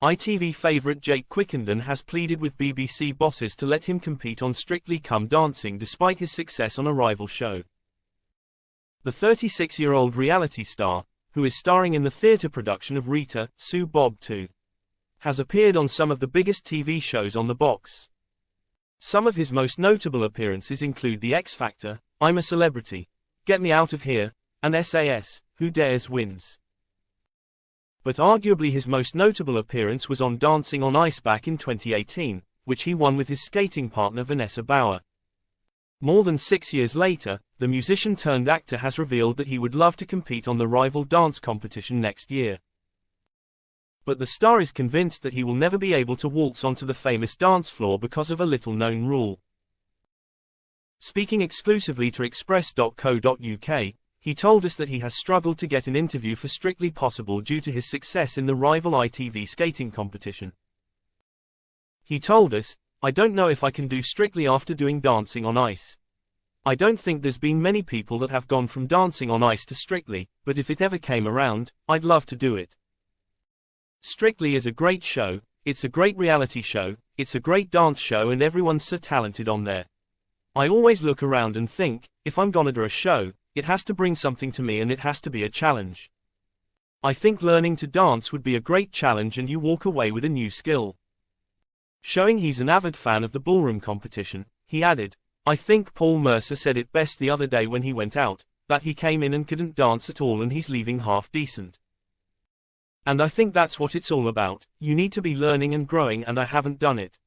ITV favourite Jake Quickenden has pleaded with BBC bosses to let him compete on Strictly Come Dancing despite his success on a rival show. The 36-year-old reality star, who is starring in the theatre production of Rita, Sue Bob 2, has appeared on some of the biggest TV shows on the box. Some of his most notable appearances include The X Factor, I'm a Celebrity, Get Me Out of Here, and SAS, Who Dares Wins. But arguably his most notable appearance was on Dancing on Ice back in 2018, which he won with his skating partner Vanessa Bauer. More than 6 years later, the musician-turned-actor has revealed that he would love to compete on the rival dance competition next year. But the star is convinced that he will never be able to waltz onto the famous dance floor because of a little-known rule. Speaking exclusively to Express.co.uk, he told us that he has struggled to get an interview for Strictly Possible due to his success in the rival ITV skating competition. He told us, I don't know if I can do Strictly after doing Dancing on Ice. I don't think there's been many people that have gone from Dancing on Ice to Strictly, but if it ever came around, I'd love to do it. Strictly is a great show, it's a great reality show, it's a great dance show and everyone's so talented on there. I always look around and think, if I'm gonna do a show, it has to bring something to me and it has to be a challenge. I think learning to dance would be a great challenge and you walk away with a new skill. Showing he's an avid fan of the ballroom competition, he added, I think Paul Mercer said it best the other day when he went out, that he came in and couldn't dance at all and he's leaving half decent. And I think that's what it's all about, you need to be learning and growing and I haven't done it.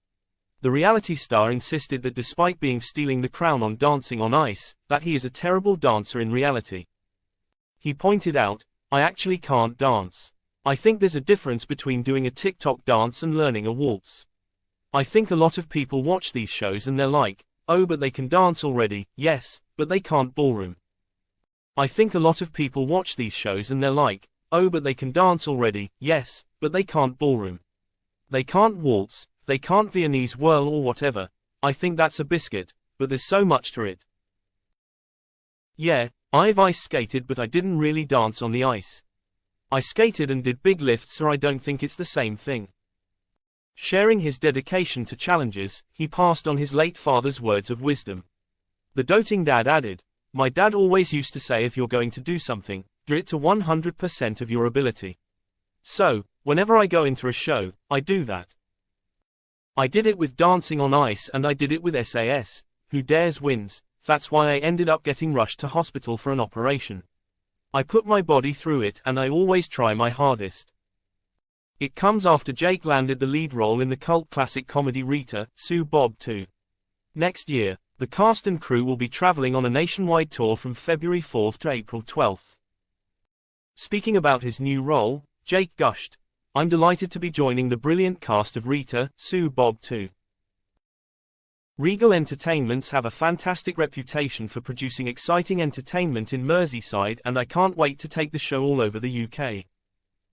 The reality star insisted that despite being stealing the crown on Dancing on Ice, that he is a terrible dancer in reality. He pointed out, I actually can't dance. I think there's a difference between doing a TikTok dance and learning a waltz. I think a lot of people watch these shows and they're like, oh but they can dance already, yes, but they can't ballroom. I think a lot of people watch these shows and they're like, oh but they can dance already, yes, but they can't ballroom. They can't waltz, they can't Viennese whirl or whatever. I think that's a biscuit, but there's so much to it. Yeah, I've ice skated but I didn't really dance on the ice. I skated and did big lifts so I don't think it's the same thing. Sharing his dedication to challenges, he passed on his late father's words of wisdom. The doting dad added, my dad always used to say if you're going to do something, do it to 100% of your ability. So, whenever I go into a show, I do that. I did it with Dancing on Ice and I did it with SAS, Who Dares Wins, that's why I ended up getting rushed to hospital for an operation. I put my body through it and I always try my hardest. It comes after Jake landed the lead role in the cult classic comedy Rita, Sue Bob 2. Next year, the cast and crew will be traveling on a nationwide tour from February 4th to April 12th. Speaking about his new role, Jake gushed, I'm delighted to be joining the brilliant cast of Rita, Sue Bob 2. Regal Entertainments have a fantastic reputation for producing exciting entertainment in Merseyside and I can't wait to take the show all over the UK.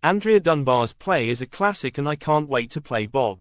Andrea Dunbar's play is a classic and I can't wait to play Bob.